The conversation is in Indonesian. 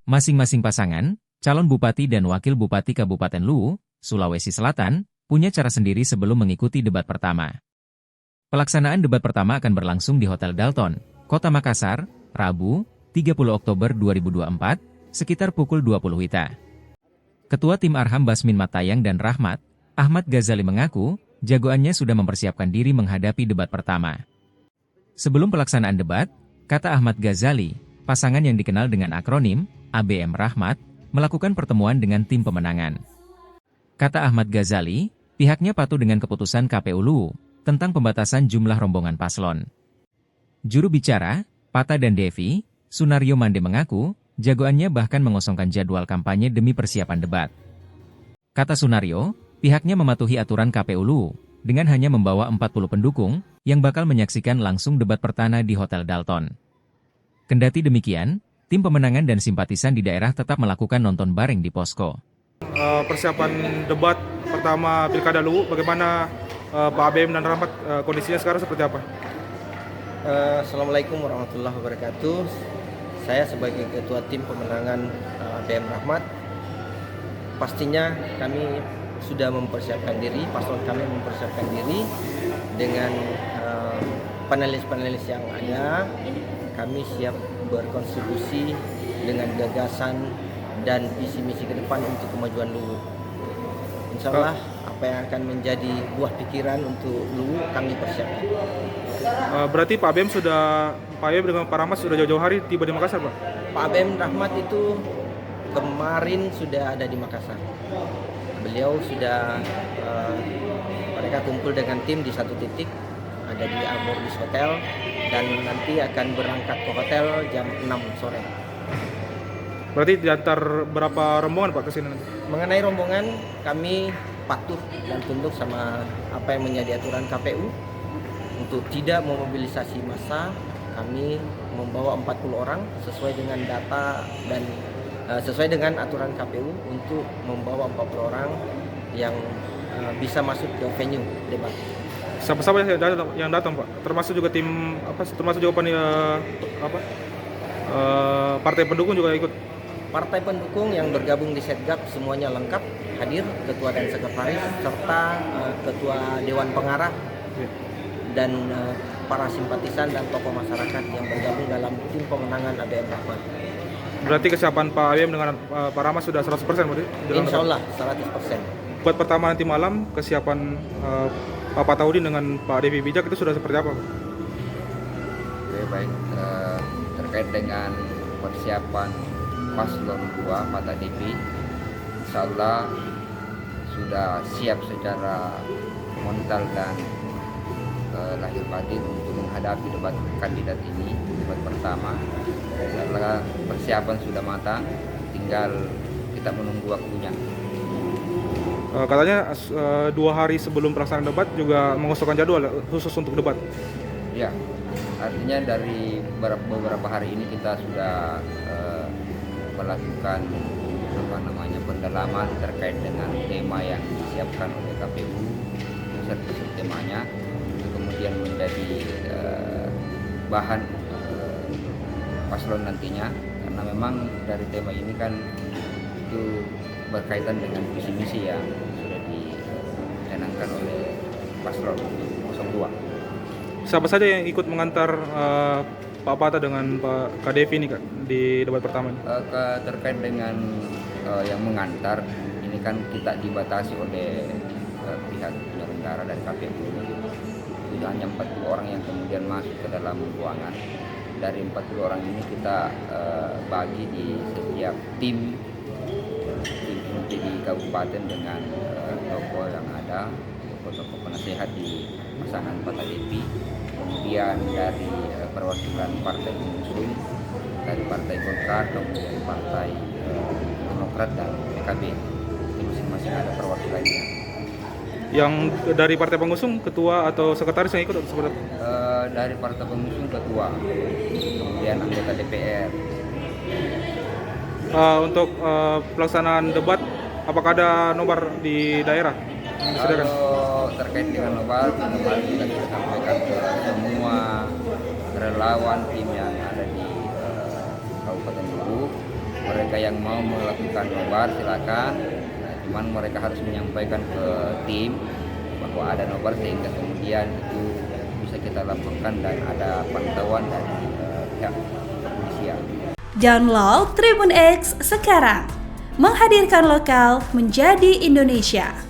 Masing-masing pasangan, calon bupati dan wakil bupati Kabupaten Luwu, Sulawesi Selatan, punya cara sendiri sebelum mengikuti debat pertama. Pelaksanaan debat pertama akan berlangsung di Hotel Dalton, Kota Makassar, Rabu, 30 Oktober 2024, sekitar pukul 20 WITA. Ketua Tim Arham Basmin Matayang dan Rahmat, Ahmad Ghazali mengaku, jagoannya sudah mempersiapkan diri menghadapi debat pertama. Sebelum pelaksanaan debat, kata Ahmad Ghazali, pasangan yang dikenal dengan akronim ABM Rahmat, melakukan pertemuan dengan tim pemenangan. Kata Ahmad Ghazali, pihaknya patuh dengan keputusan KPU Luwu tentang pembatasan jumlah rombongan paslon. Juru bicara, Pata dan Devi, Sunario Mande mengaku, jagoannya bahkan mengosongkan jadwal kampanye demi persiapan debat. Kata Sunario, pihaknya mematuhi aturan KPU Luwu dengan hanya membawa 40 pendukung yang bakal menyaksikan langsung debat perdana di Hotel Dalton. Kendati demikian, tim pemenangan dan simpatisan di daerah tetap melakukan nonton bareng di posko. Persiapan debat pertama Pilkada Luwu, bagaimana Pak ABM dan Rahmat, kondisinya sekarang seperti apa? Assalamualaikum warahmatullahi wabarakatuh. Saya sebagai ketua tim pemenangan ABM Rahmat, pastinya kami sudah mempersiapkan diri, paslon kami mempersiapkan diri dengan panelis-panelis yang ada. Kami siap berkontribusi dengan gagasan dan visi-misi ke depan untuk kemajuan Luwu. Insya Allah apa yang akan menjadi buah pikiran untuk Luwu kami persiapkan. Berarti Pak ABM dengan Pak Rahmat sudah jauh-jauh hari tiba di Makassar, Pak? Pak ABM Rahmat itu kemarin sudah ada di Makassar. Beliau sudah mereka kumpul dengan tim di satu titik, ada di Amoris Hotel, dan nanti akan berangkat ke hotel jam 6 sore. Berarti diantar berapa rombongan Pak ke sini nanti? Mengenai rombongan, kami patuh dan tunduk sama apa yang menjadi aturan KPU. Untuk tidak memobilisasi massa, kami membawa 40 orang sesuai dengan data dan sesuai dengan aturan KPU untuk membawa 40 orang yang bisa masuk ke venue debat. Siapa-siapa yang datang Pak? Termasuk juga tim termasuk juga partai pendukung juga ikut? Partai pendukung yang bergabung di Setgap semuanya lengkap hadir, ketua dan sekretaris serta ketua dewan pengarah dan para simpatisan dan tokoh masyarakat yang bergabung dalam tim pemenangan ABM Rahmat. Berarti kesiapan Pak ABM dengan Pak Rahmat sudah 100% berarti? Insya Allah 100%. Buat pertama nanti malam, kesiapan Pak Pataudin dengan Pak Devi Bijak itu sudah seperti apa, Pak? Oke, baik. Terkait dengan persiapan paslon 2 Pak Devi, insya Allah sudah siap secara mental dan lahir batin untuk menghadapi debat kandidat ini, debat pertama. Insya Allah persiapan sudah matang, tinggal kita menunggu waktunya. Katanya 2 hari sebelum pelaksanaan debat juga mengosongkan jadwal khusus untuk debat. Ya, artinya dari beberapa hari ini kita sudah melakukan pendalaman terkait dengan tema yang disiapkan oleh KPU, serta temanya itu kemudian menjadi bahan paslon nantinya, karena memang dari tema ini kan itu berkaitan dengan visi misi yang sudah dicanangkan oleh paslon 02. Siapa saja yang ikut mengantar Pak Pata dengan Pak Kadevi ini Kak, di debat pertama ini? Terkait dengan yang mengantar, ini kan kita dibatasi oleh pihak penyelenggara dan KPU. Tidak hanya 40 orang yang kemudian masuk ke dalam ruangan. Dari 40 orang ini kita bagi di setiap tim di kabupaten dengan tokoh yang ada, tokoh penasehat di pasangan Pak Devi, kemudian dari perwakilan partai pengusung, dari partai Golkar, kemudian partai Demokrat dan PKB. Ini masing-masing ada perwakilannya. Yang dari partai pengusung, ketua atau sekretaris yang ikut atau seperti apa? Dari partai pengusung ketua, kemudian anggota DPR. Untuk pelaksanaan debat, apakah ada nobar di daerah? Kalau terkait dengan nobar, kemarin kita sampaikan ke semua relawan tim yang ada di Kabupaten Luwu, mereka mereka yang mau melakukan nobar silakan. Nah, cuman mereka harus menyampaikan ke tim bahwa ada nobar sehingga kemudian itu bisa kita laporkan dan ada pantauan dari pihak kepolisian. Download Tribun X sekarang, menghadirkan lokal menjadi Indonesia.